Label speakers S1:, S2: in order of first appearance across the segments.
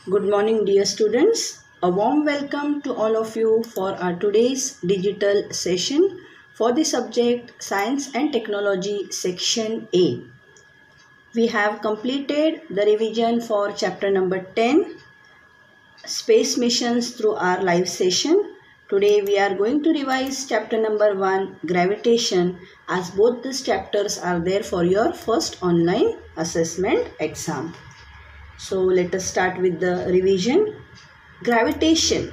S1: Good morning, dear students. A warm welcome to all of you for our today's digital session for the subject Science and Technology Section A. We have completed the revision for chapter number 10, Space Missions, through our live session. Today we are going to revise chapter number 1, Gravitation, as both these chapters are there for your first online assessment exam. So let us start with the revision. Gravitation.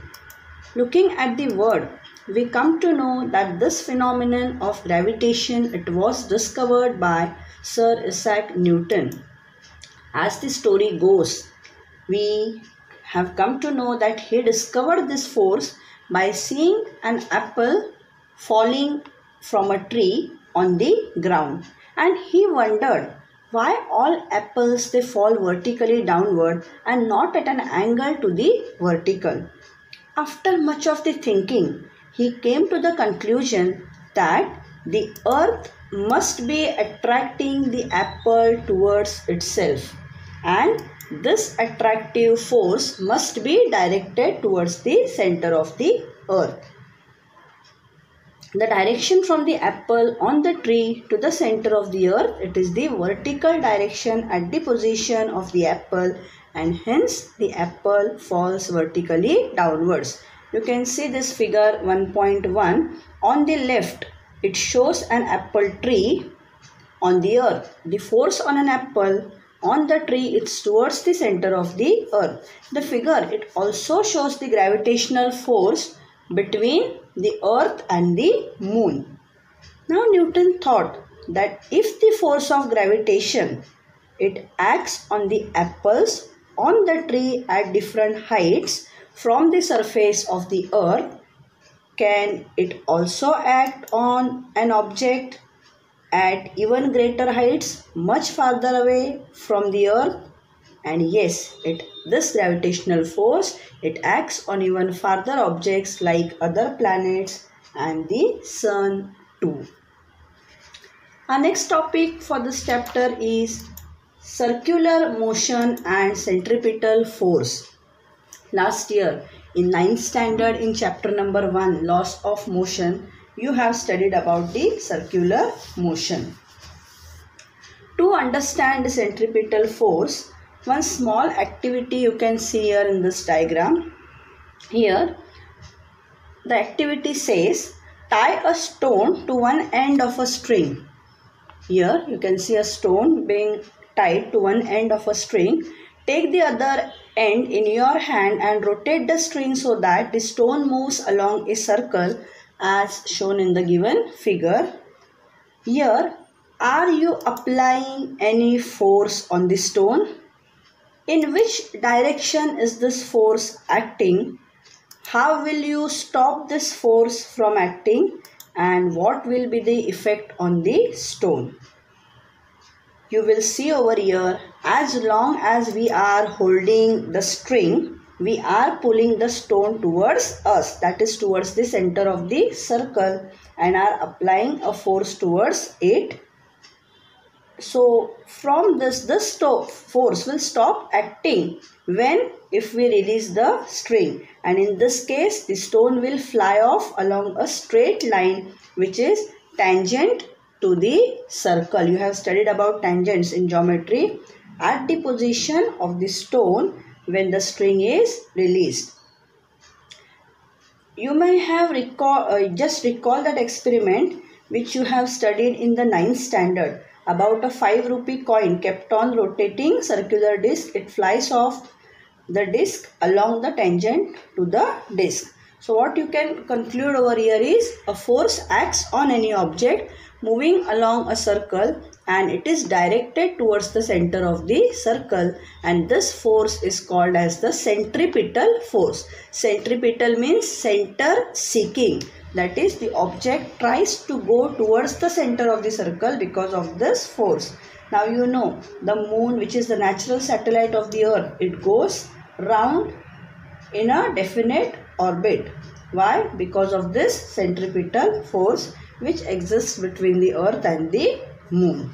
S1: Looking at the word, we come to know that this phenomenon of gravitation, it was discovered by Sir Isaac Newton. As the story goes, we have come to know that he discovered this force by seeing an apple falling from a tree on the ground, and he wondered why all apples they fall vertically downward and not at an angle to the vertical. After much of the thinking, he came to the conclusion that the earth must be attracting the apple towards itself, and this attractive force must be directed towards the center of the earth. The direction from the apple on the tree to the center of the earth, it is the vertical direction at the position of the apple, and hence the apple falls vertically downwards. You can see this figure 1.1. On the left, it shows an apple tree on the earth. The force on an apple on the tree is towards the center of the earth. The figure, it also shows the gravitational force between the earth and the moon. Now Newton thought that if the force of gravitation, it acts on the apples on the tree at different heights from the surface of the earth, can it also act on an object at even greater heights much farther away from the earth? And yes, this gravitational force, it acts on even farther objects like other planets and the sun too. Our next topic for this chapter is circular motion and centripetal force. Last year in 9th standard in chapter number 1, laws of motion, you have studied about the circular motion. To understand the centripetal force, one small activity you can see here in this diagram. Here the activity says tie a stone to one end of a string. Here you can see a stone being tied to one end of a string. Take the other end in your hand and rotate the string so that the stone moves along a circle as shown in the given figure. Here, are you applying any force on the stone? In which direction is this force acting? How will you stop this force from acting? And what will be the effect on the stone? You will see over here, as long as we are holding the string, we are pulling the stone towards us, that is towards the center of the circle, and are applying a force towards it. So from this force will stop acting if we release the string, and in this case the stone will fly off along a straight line which is tangent to the circle. You have studied about tangents in geometry, at the position of the stone when the string is released. You may have just recall that experiment which you have studied in the 9th standard about a 5 rupee coin kept on rotating circular disc. It flies off the disc along the tangent to the disc. So what you can conclude over here is a force acts on any object moving along a circle, and it is directed towards the center of the circle, and this force is called as the centripetal force. Centripetal means center seeking. That is, the object tries to go towards the center of the circle because of this force. Now you know the moon, which is the natural satellite of the earth, it goes round in a definite orbit. Why? Because of this centripetal force which exists between the earth and the moon.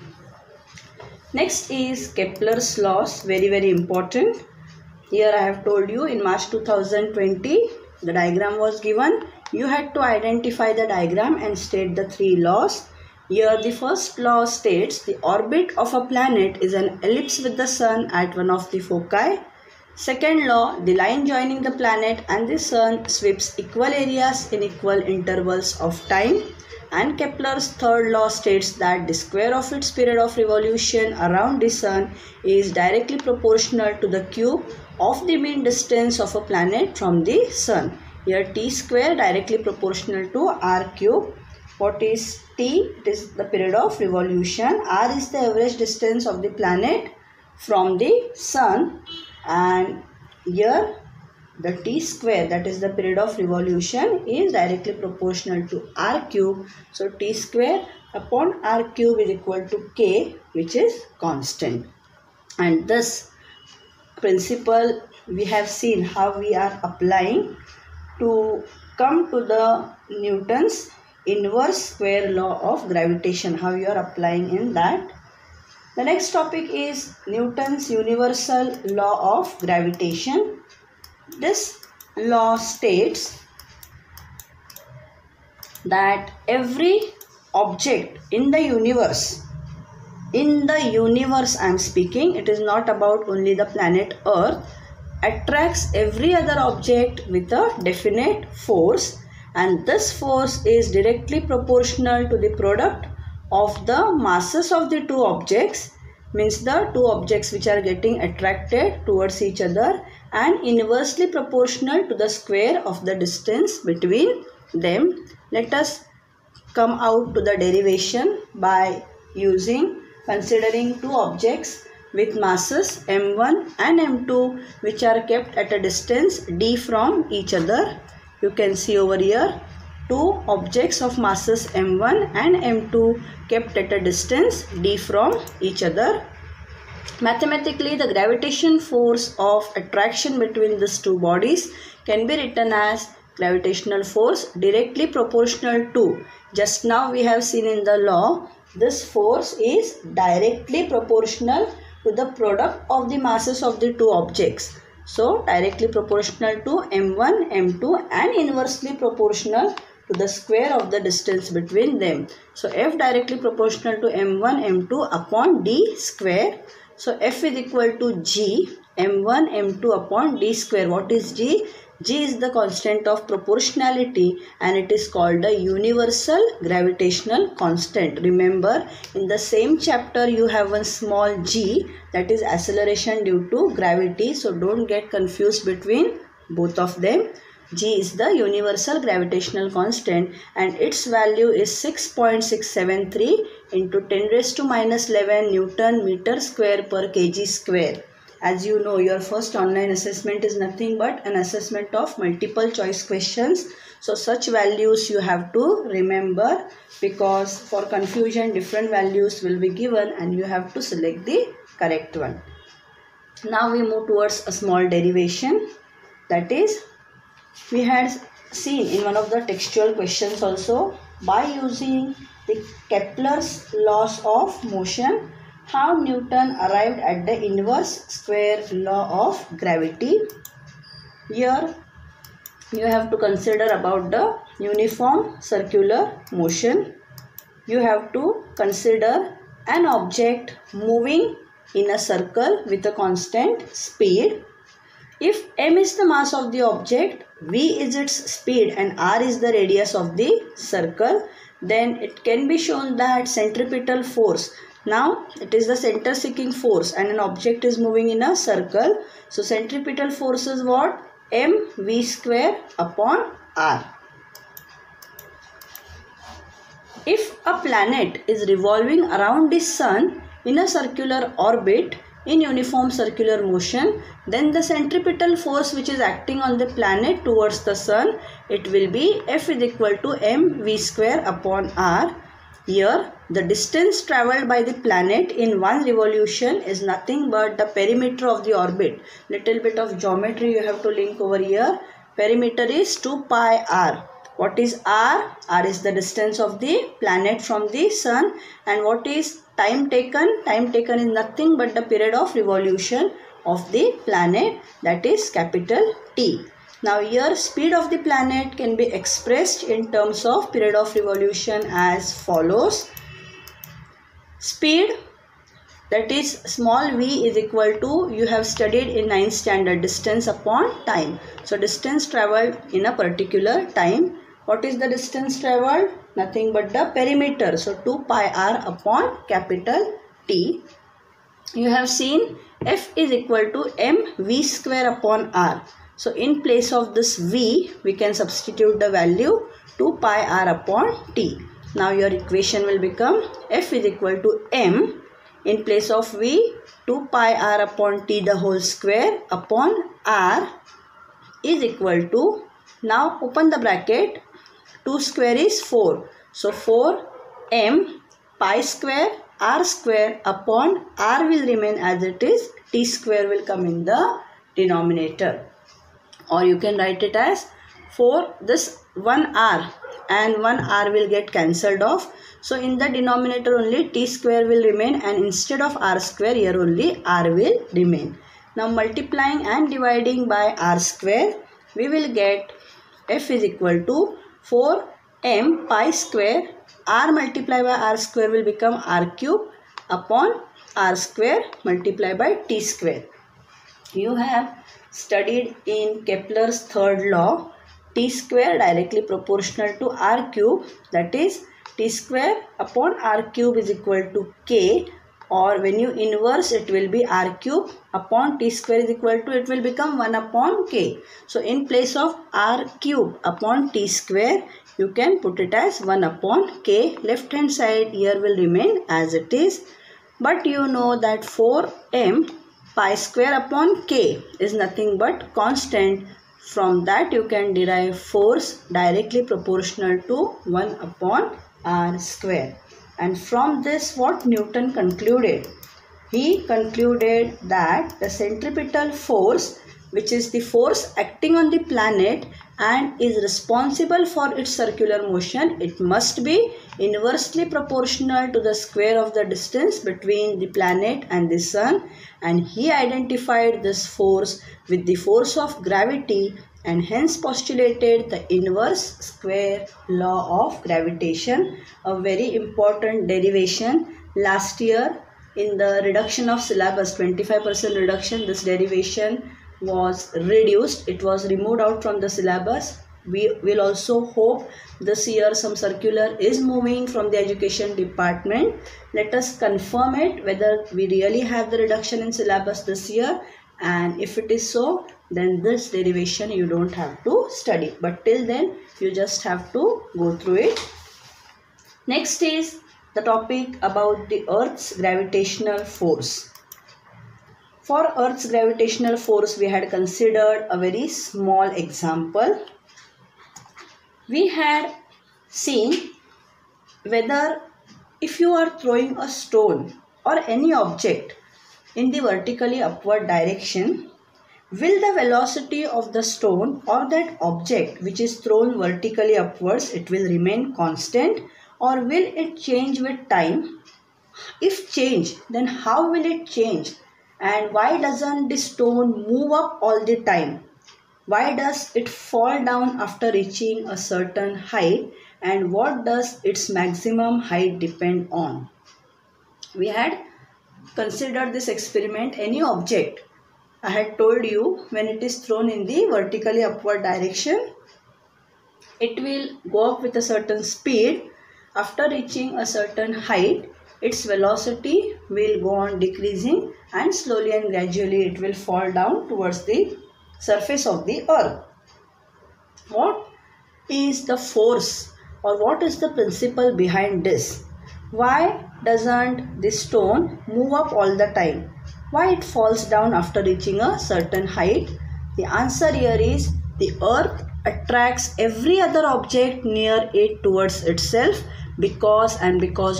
S1: Next is Kepler's laws, very important. Here I have told you in March 2020 the diagram was given. You had to identify the diagram and state the three laws. Here the first law states the orbit of a planet is an ellipse with the sun at one of the foci. Second law, the line joining the planet and the sun sweeps equal areas in equal intervals of time. And Kepler's third law states that the square of its period of revolution around the sun is directly proportional to the cube of the mean distance of a planet from the sun. Here t square directly proportional to r cube. What is t? It is the period of revolution. R is the average distance of the planet from the sun. And here the t square, that is the period of revolution, is directly proportional to r cube. So t square upon r cube is equal to k, which is constant. And this principle we have seen how we are applying to come to the Newton's inverse square law of gravitation, how you are applying in that. The next topic is Newton's universal law of gravitation. This law states that every object in the universe I am speaking, it is not about only the planet Earth, attracts every other object with a definite force, and this force is directly proportional to the product of the masses of the two objects, means the two objects which are getting attracted towards each other, and inversely proportional to the square of the distance between them. Let us come out to the derivation by considering two objects with masses m1 and m2 which are kept at a distance d from each other. You can see over here two objects of masses m1 and m2 kept at a distance d from each other. Mathematically, the gravitation force of attraction between these two bodies can be written as gravitational force directly proportional to, just now we have seen in the law, this force is directly proportional to the product of the masses of the two objects. So, directly proportional to m1, m2 and inversely proportional to the square of the distance between them. So, F directly proportional to m1, m2 upon d square. So, F is equal to g, m1, m2 upon d square. What is g? G is the constant of proportionality and it is called the universal gravitational constant. Remember, in the same chapter you have one small g, that is acceleration due to gravity. So don't get confused between both of them. G is the universal gravitational constant and its value is 6.673 into 10 raised to minus 11 Newton meter square per kg square. As you know, your first online assessment is nothing but an assessment of multiple choice questions. So such values you have to remember, because for confusion different values will be given and you have to select the correct one. Now we move towards a small derivation. That is, we had seen in one of the textual questions also, by using the Kepler's laws of motion, how Newton arrived at the inverse square law of gravity. Here you have to consider about the uniform circular motion. You have to consider an object moving in a circle with a constant speed. If m is the mass of the object, v is its speed and r is the radius of the circle, then it can be shown that centripetal force, now it is the center seeking force and an object is moving in a circle. So centripetal force is what? mv square upon r. If a planet is revolving around the sun in a circular orbit in uniform circular motion, then the centripetal force which is acting on the planet towards the sun, it will be F is equal to mv square upon r. Here the distance travelled by the planet in one revolution is nothing but the perimeter of the orbit. Little bit of geometry you have to link over here. Perimeter is 2 pi r. What is r? R is the distance of the planet from the sun. And what is time taken? Time taken is nothing but the period of revolution of the planet, that is capital T. Now here speed of the planet can be expressed in terms of period of revolution as follows. Speed, that is small v, is equal to, you have studied in 9th standard, distance upon time. So distance travelled in a particular time. What is the distance travelled? Nothing but the perimeter. So 2 pi r upon capital T. You have seen F is equal to mv square upon r. So in place of this v, we can substitute the value 2 pi r upon t. Now your equation will become F is equal to m, in place of v, 2 pi r upon t the whole square upon r is equal to, now open the bracket, 2 square is 4. So 4 m pi square r square upon r will remain as it is, t square will come in the denominator. Or you can write it as 4, this 1 r and 1 r will get cancelled off. So in the denominator only t square will remain, and instead of r square here only r will remain. Now multiplying and dividing by r square, we will get F is equal to 4 m pi square, r multiplied by r square will become r cube upon r square multiplied by t square. You have studied in Kepler's third law, t square directly proportional to r cube, that is t square upon r cube is equal to k, or when you inverse it will be r cube upon t square is equal to, it will become 1 upon k. So in place of r cube upon t square, you can put it as 1 upon k. Left hand side here will remain as it is. But you know that 4m pi square upon k is nothing but constant. From that you can derive force directly proportional to 1 upon r square. And from this what Newton concluded? He concluded that the centripetal force, which is the force acting on the planet and is responsible for its circular motion, it must be inversely proportional to the square of the distance between the planet and the sun. And he identified this force with the force of gravity and hence postulated the inverse square law of gravitation, a very important derivation. Last year in the reduction of syllabus, 25% reduction, this derivation was reduced, it was removed out from the syllabus. We will also hope this year some circular is moving from the education department. Let us confirm it whether we really have the reduction in syllabus this year, and if it is so, then this derivation you don't have to study, but till then you just have to go through it. Next is the topic about the Earth's gravitational force. For Earth's gravitational force, we had considered a very small example. We had seen whether if you are throwing a stone or any object in the vertically upward direction, will the velocity of the stone or that object which is thrown vertically upwards, it will remain constant, or will it change with time? If change, then how will it change? And why doesn't the stone move up all the time? Why does it fall down after reaching a certain height? And what does its maximum height depend on? We had considered this experiment. Any object, I had told you, when it is thrown in the vertically upward direction, it will go up with a certain speed. After reaching a certain height, its velocity will go on decreasing and slowly and gradually it will fall down towards the surface of the earth. What is the force or what is the principle behind this? Why doesn't the stone move up all the time? Why it falls down after reaching a certain height? The answer here is the earth attracts every other object near it towards itself because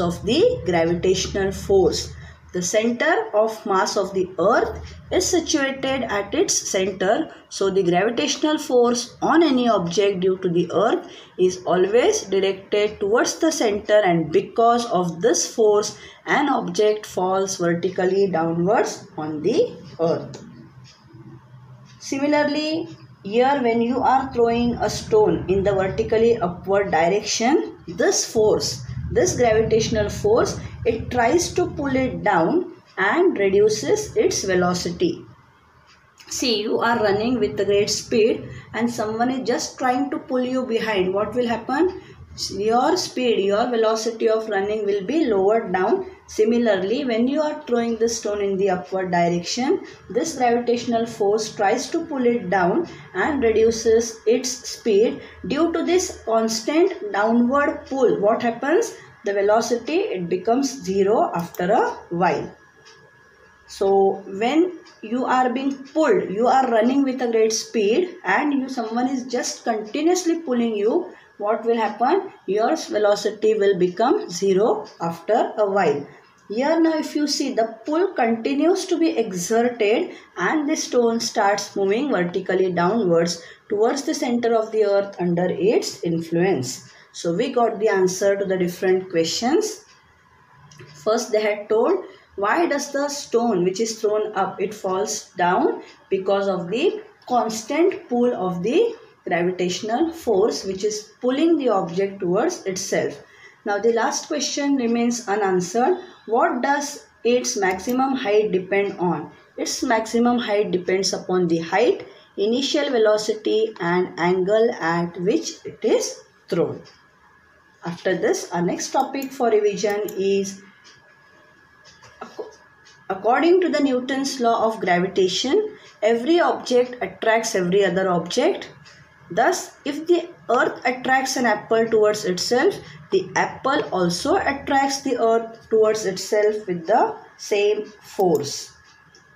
S1: of the gravitational force. The center of mass of the earth is situated at its center, so the gravitational force on any object due to the earth is always directed towards the center, and because of this force an object falls vertically downwards on the earth. Similarly, here when you are throwing a stone in the vertically upward direction, this force, this gravitational force, it tries to pull it down and reduces its velocity. See, you are running with a great speed and someone is just trying to pull you behind. What will happen? Your speed, your velocity of running will be lowered down. Similarly, when you are throwing the stone in the upward direction, this gravitational force tries to pull it down and reduces its speed. Due to this constant downward pull, what happens? The velocity, it becomes zero after a while. So when you are being pulled, you are running with a great speed and someone is just continuously pulling you, what will happen? Your velocity will become zero after a while. Here now if you see, the pull continues to be exerted and the stone starts moving vertically downwards towards the center of the earth under its influence. So we got the answer to the different questions. First they had told, why does the stone which is thrown up, it falls down? Because of the constant pull of the gravitational force which is pulling the object towards itself. Now the last question remains unanswered. What does its maximum height depend on? Its maximum height depends upon the height, initial velocity and angle at which it is thrown. After this, our next topic for revision is, according to the Newton's law of gravitation, every object attracts every other object. Thus, if the earth attracts an apple towards itself, the apple also attracts the earth towards itself with the same force.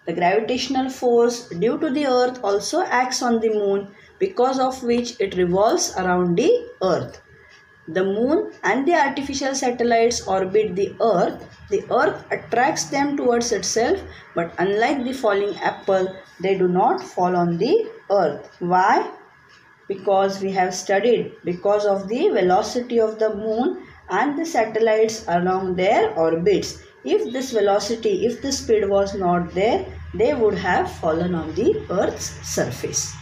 S1: The gravitational force due to the earth also acts on the moon, because of which it revolves around the earth. The moon and the artificial satellites orbit the earth. The earth attracts them towards itself, but unlike the falling apple, they do not fall on the earth. Why? Because we have studied, because of the velocity of the moon and the satellites along their orbits. If this velocity, if the speed was not there, they would have fallen on the earth's surface.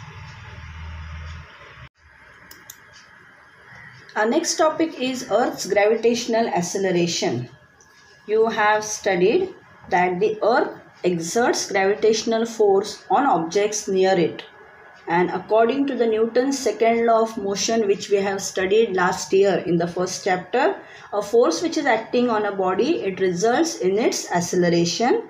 S1: Our next topic is Earth's gravitational acceleration. You have studied that the Earth exerts gravitational force on objects near it. And according to the Newton's second law of motion, which we have studied last year in the first chapter, a force which is acting on a body, it results in its acceleration.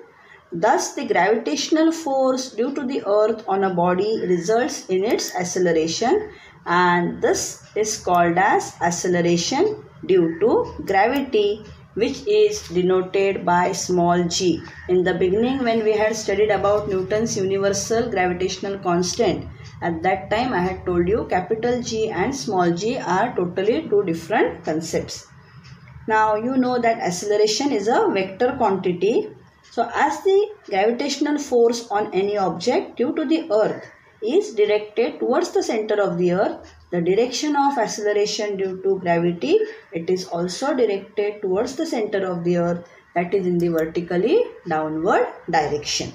S1: Thus, the gravitational force due to the earth on a body results in its acceleration, and this is called as acceleration due to gravity, which is denoted by small g. In the beginning, when we had studied about Newton's universal gravitational constant, at that time I had told you capital G and small g are totally two different concepts. Now you know that acceleration is a vector quantity. So as the gravitational force on any object due to the earth is directed towards the center of the earth, the direction of acceleration due to gravity, it is also directed towards the center of the earth, that is in the vertically downward direction.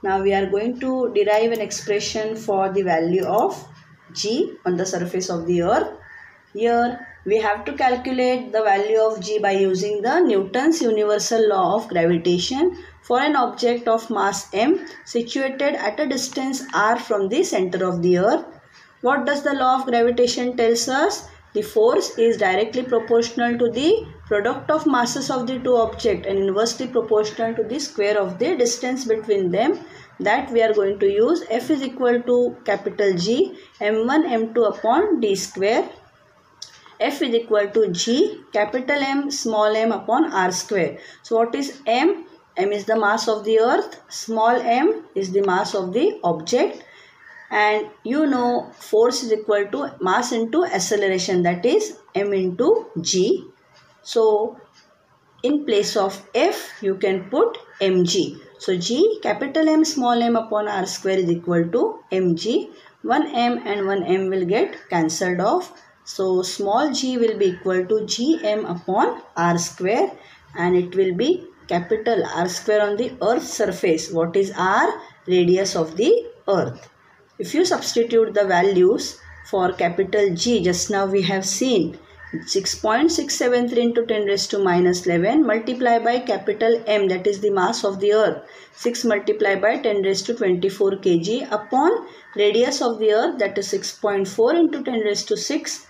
S1: Now we are going to derive an expression for the value of g on the surface of the earth. Here we have to calculate the value of g by using the Newton's universal law of gravitation for an object of mass m situated at a distance r from the center of the earth. What does the law of gravitation tells us? The force is directly proportional to the product of masses of the two objects and inversely proportional to the square of the distance between them. That we are going to use F is equal to capital G m1 m2 upon d square. F is equal to G capital M small m upon r square. So what is m? M is the mass of the earth, small m is the mass of the object, and you know force is equal to mass into acceleration, that is m into g. So in place of F you can put mg. So g capital M small m upon r square is equal to mg. 1m and 1m will get cancelled off. So small g will be equal to gm upon r square, and it will be capital R square on the earth's surface. What is r? Radius of the earth. If you substitute the values for capital G, just now we have seen 6.673 into 10 raised to minus 11 multiplied by capital M, that is the mass of the earth, 6 multiplied by 10 raised to 24 kg upon radius of the earth, that is 6.4 into 10 raised to 6.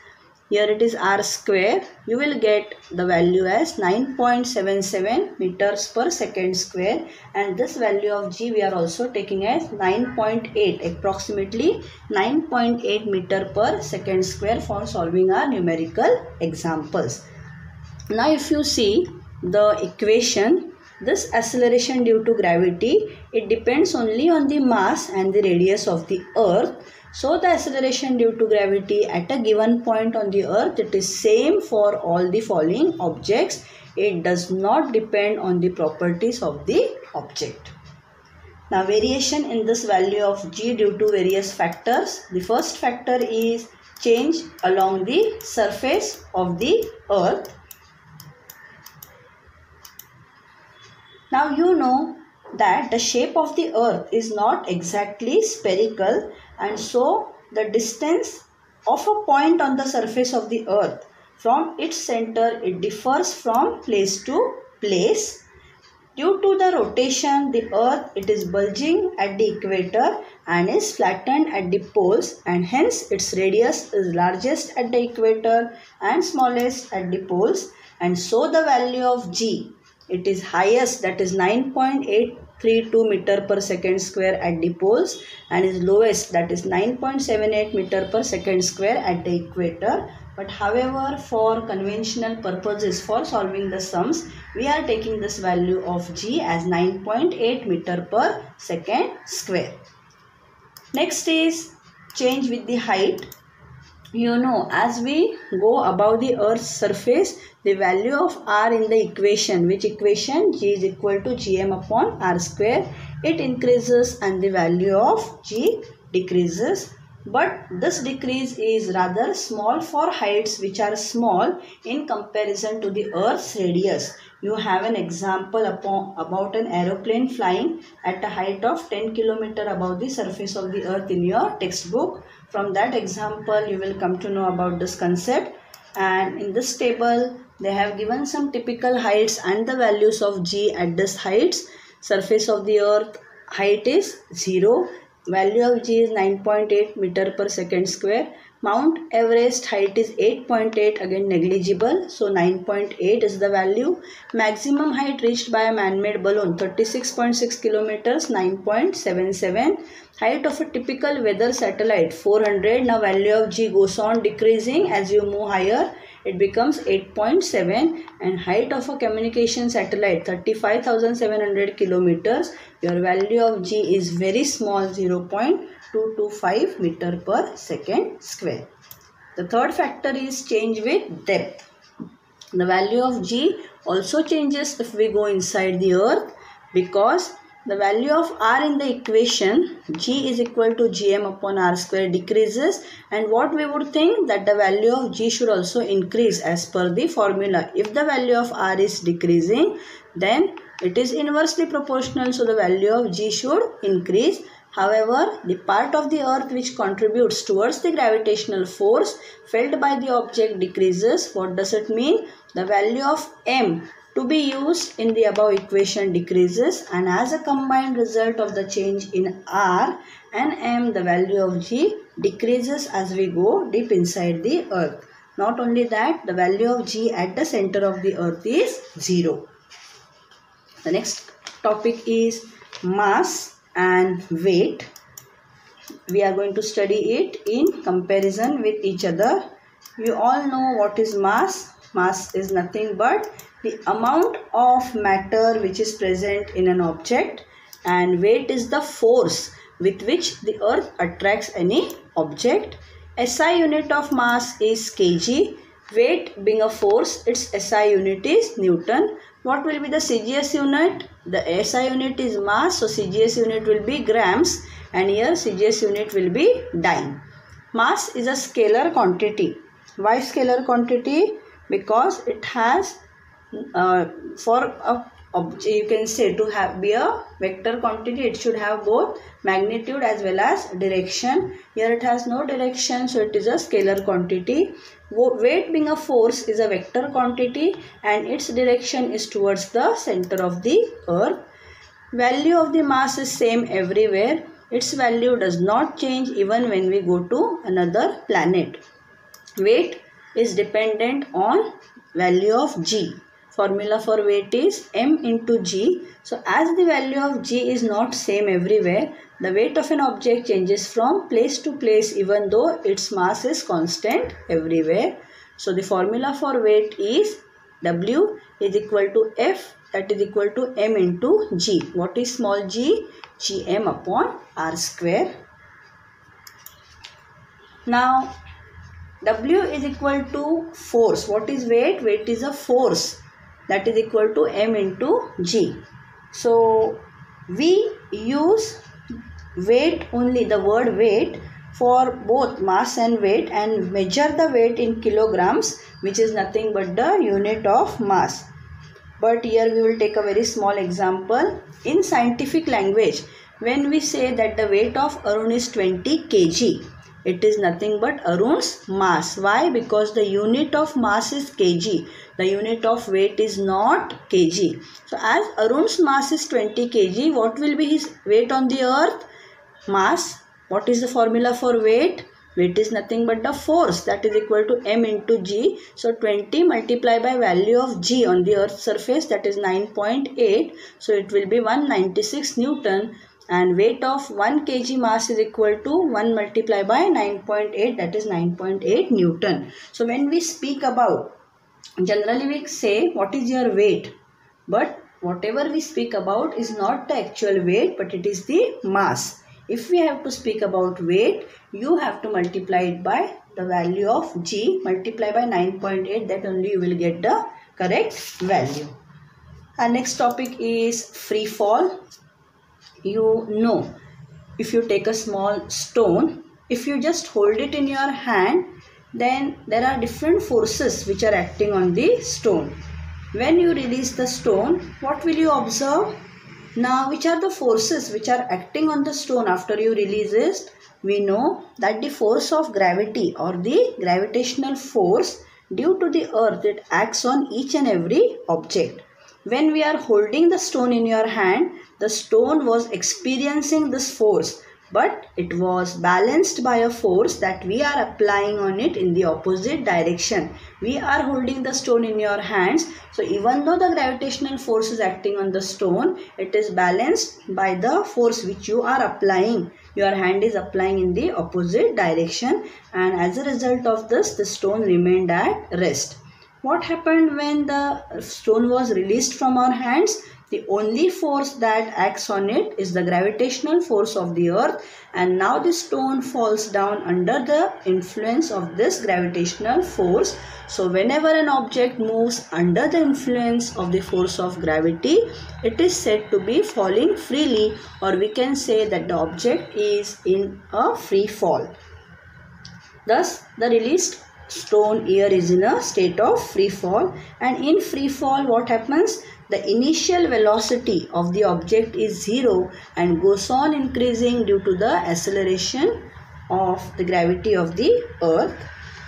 S1: Here it is r square. You will get the value as 9.77 meters per second square, and this value of G we are also taking as 9.8, approximately 9.8 meter per second square for solving our numerical examples. Now if you see the equation, this acceleration due to gravity, it depends only on the mass and the radius of the earth. So the acceleration due to gravity at a given point on the earth, it is same for all the following objects. It does not depend on the properties of the object. Now variation in this value of G due to various factors. The first factor is change along the surface of the earth. Now you know that the shape of the earth is not exactly spherical, and so the distance of a point on the surface of the earth from its center, it differs from place to place. Due to the rotation, the earth, it is bulging at the equator and is flattened at the poles, and hence its radius is largest at the equator and smallest at the poles, and so the value of G, it is highest, that is 9.832 meter per second square at the poles, and is lowest, that is 9.78 meter per second square at the equator. But however, for conventional purposes, for solving the sums, we are taking this value of G as 9.8 meter per second square. Next is change with the height. You know, as we go above the earth's surface, the value of r in the equation, which equation G is equal to Gm upon r square, it increases and the value of G decreases. But this decrease is rather small for heights which are small in comparison to the earth's radius. You have an example about an aeroplane flying at a height of 10 km above the surface of the earth in your textbook. From that example, you will come to know about this concept. And in this table, they have given some typical heights and the values of G at this heights. Surface of the earth height is 0. Value of G is 9.8 meter per second square. Mount Everest height is 8.8, again negligible, so 9.8 is the value. Maximum height reached by a man-made balloon 36.6 kilometers, 9.77. Height of a typical weather satellite 400. Now value of G goes on decreasing as you move higher. It becomes 8.7, and height of a communication satellite 35,700 kilometers. Your value of G is very small, 0.225 meter per second square. The third factor is change with depth. The value of G also changes if we go inside the earth, because the value of r in the equation G is equal to Gm upon r square decreases, and what we would think that the value of G should also increase as per the formula. If the value of r is decreasing, then it is inversely proportional, so the value of G should increase. However, the part of the earth which contributes towards the gravitational force felt by the object decreases. What does it mean? The value of M to be used in the above equation decreases, and as a combined result of the change in R and M, the value of G decreases as we go deep inside the earth. Not only that, the value of G at the center of the earth is 0. The next topic is mass and weight. We are going to study it in comparison with each other. You all know what is mass. Mass is nothing but the amount of matter which is present in an object, and weight is the force with which the earth attracts any object. SI unit of mass is kg. Weight being a force, its SI unit is Newton. What will be the CGS unit? The SI unit is mass, so CGS unit will be grams, and here CGS unit will be dyne. Mass is a scalar quantity. Why scalar quantity? Because it has for a you can say to be a vector quantity, it should have both magnitude as well as direction. Here it has no direction, so it is a scalar quantity. Weight being a force is a vector quantity and its direction is towards the center of the earth. Value of the mass is same everywhere. Its value does not change even when we go to another planet. Weight is dependent on value of g. Formula for weight is m into g. So as the value of g is not same everywhere, the weight of an object changes from place to place even though its mass is constant everywhere. So the formula for weight is W is equal to F, that is equal to m into g. What is small g? Gm upon r square. Now W is equal to force. What is weight? Weight is a force, that is equal to m into g. So we use weight only, the word weight, for both mass and weight, and measure the weight in kilograms, which is nothing but the unit of mass. But here we will take a very small example. In scientific language, when we say that the weight of Arun is 20 kg, it is nothing but Arun's mass. Why? Because the unit of mass is kg. The unit of weight is not kg. So as Arun's mass is 20 kg, what will be his weight on the earth? Mass. What is the formula for weight? Weight is nothing but the force, that is equal to m into g. So 20 multiplied by value of g on the earth's surface, that is 9.8. So it will be 196 Newton. And weight of 1 kg mass is equal to 1 multiplied by 9.8, that is 9.8 Newton. So when we speak about, generally we say what is your weight, but whatever we speak about is not the actual weight, but it is the mass. If we have to speak about weight, you have to multiply it by the value of g, multiply by 9.8, that only you will get the correct value. Our next topic is free fall. You know, if you take a small stone, if you just hold it in your hand, then there are different forces which are acting on the stone. When you release the stone, what will you observe? Now, which are the forces which are acting on the stone after you release it? We know that the force of gravity or the gravitational force due to the earth, it acts on each and every object. When we are holding the stone in your hand, the stone was experiencing this force, but it was balanced by a force that we are applying on it in the opposite direction. We are holding the stone in your hands, so even though the gravitational force is acting on the stone, it is balanced by the force which you are applying. Your hand is applying in the opposite direction, and as a result of this, the stone remained at rest. What happened when the stone was released from our hands? The only force that acts on it is the gravitational force of the earth, and now the stone falls down under the influence of this gravitational force. So whenever an object moves under the influence of the force of gravity, it is said to be falling freely, or we can say that the object is in a free fall. Thus, the released stone here is in a state of free fall, and in free fall what happens? The initial velocity of the object is 0 and goes on increasing due to the acceleration of the gravity of the earth.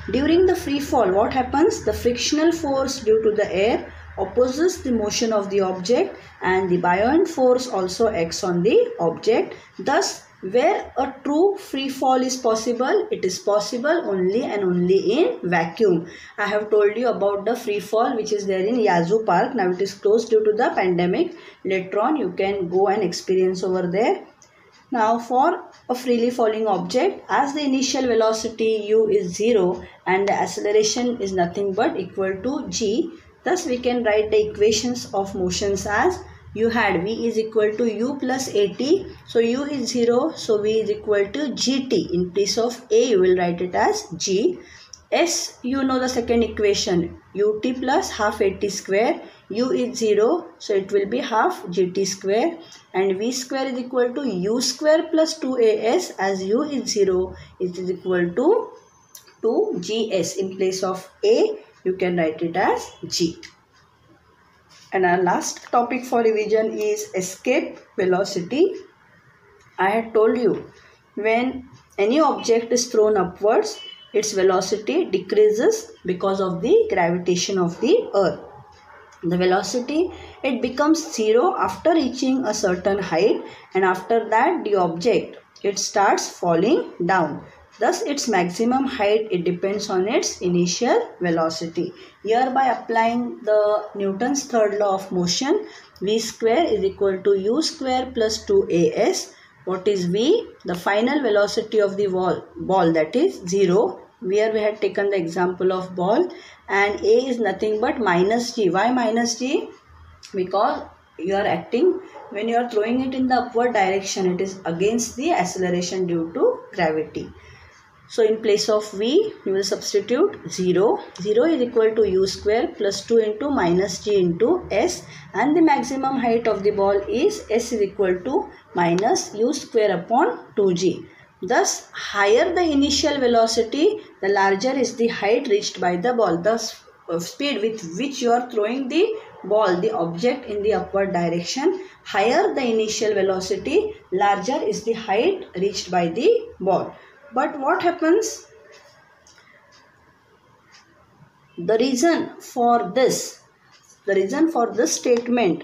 S1: During the free fall, what happens? The frictional force due to the air opposes the motion of the object, and the buoyant force also acts on the object. Thus, where a true free fall is possible, it is possible only and only in vacuum. I have told you about the free fall which is there in Yazoo Park. Now it is closed due to the pandemic. Later on you can go and experience over there. Now for a freely falling object, as the initial velocity u is 0 and the acceleration is nothing but equal to g, thus we can write the equations of motions as you had v is equal to u plus at. So u is 0, so v is equal to gt. In place of a, you will write it as g. S, you know the second equation, ut plus half at square. U is 0, so it will be half gt square. And v square is equal to u square plus 2as, as u is 0, it is equal to 2gs. In place of a, you can write it as g. And our last topic for revision is escape velocity. I had told you, when any object is thrown upwards, its velocity decreases because of the gravitation of the earth. The velocity, it becomes zero after reaching a certain height, and after that the object, it starts falling down. Thus its maximum height, it depends on its initial velocity. Here, by applying the Newton's third law of motion, v square is equal to u square plus 2as. What is v? The final velocity of the ball, that is 0. Here we had taken the example of ball, and a is nothing but minus g. Why minus g? Because you are acting, when you are throwing it in the upward direction, it is against the acceleration due to gravity. So in place of v, you will substitute 0. 0 is equal to u square plus 2 into minus g into s, and the maximum height of the ball is s is equal to minus u square upon 2g. Thus, higher the initial velocity, the larger is the height reached by the ball. The speed with which you are throwing the ball, the object, in the upward direction, higher the initial velocity, larger is the height reached by the ball. But what happens? The reason for this statement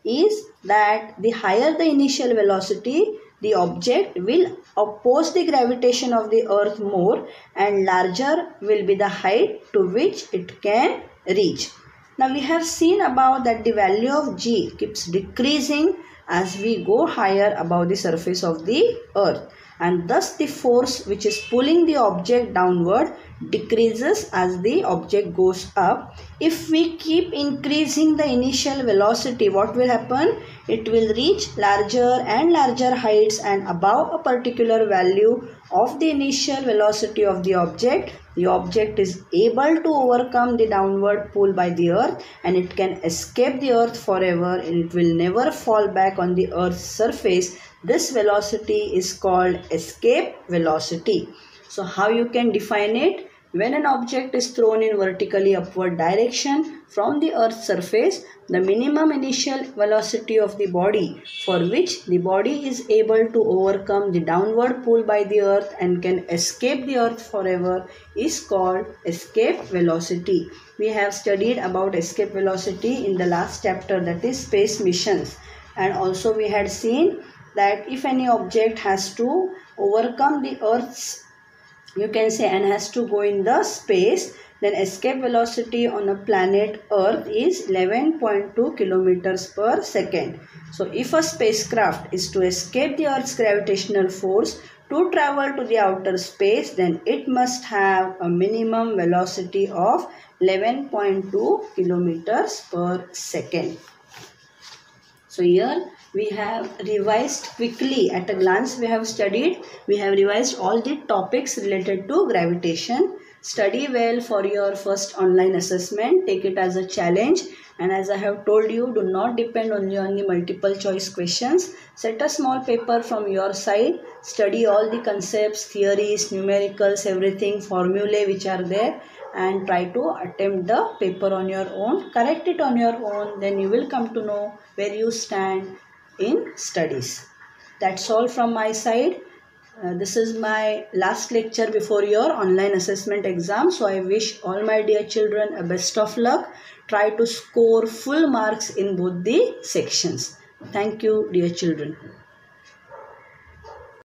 S1: is that the higher the initial velocity, the object will oppose the gravitation of the earth more, and larger will be the height to which it can reach. Now we have seen above that the value of g keeps decreasing as we go higher above the surface of the earth, and thus the force which is pulling the object downward decreases as the object goes up. If we keep increasing the initial velocity, what will happen? It will reach larger and larger heights, and above a particular value of the initial velocity of the object is able to overcome the downward pull by the earth, and it can escape the earth forever, and it will never fall back on the earth's surface. This velocity is called escape velocity. So how you can define it? When an object is thrown in vertically upward direction from the earth's surface, the minimum initial velocity of the body, for which the body is able to overcome the downward pull by the earth and can escape the earth forever, is called escape velocity. We have studied about escape velocity in the last chapter, that is space missions, and also we had seen that if any object has to overcome the earth's, you can say, and has to go in the space, then escape velocity on a planet earth is 11.2 kilometers per second. So if a spacecraft is to escape the earth's gravitational force to travel to the outer space, then it must have a minimum velocity of 11.2 kilometers per second. So here we have revised quickly, at a glance we have revised all the topics related to gravitation. Study well for your first online assessment. Take it as a challenge, and as I have told you, do not depend only on the multiple choice questions. Set a small paper from your side. Study all the concepts, theories, numericals, everything, formulae which are there, and try to attempt the paper on your own. Correct it on your own, then you will come to know where you stand in studies. That's all from my side. This is my last lecture before your online assessment exam. So I wish all my dear children a best of luck. Try to score full marks in both the sections. Thank you, dear children.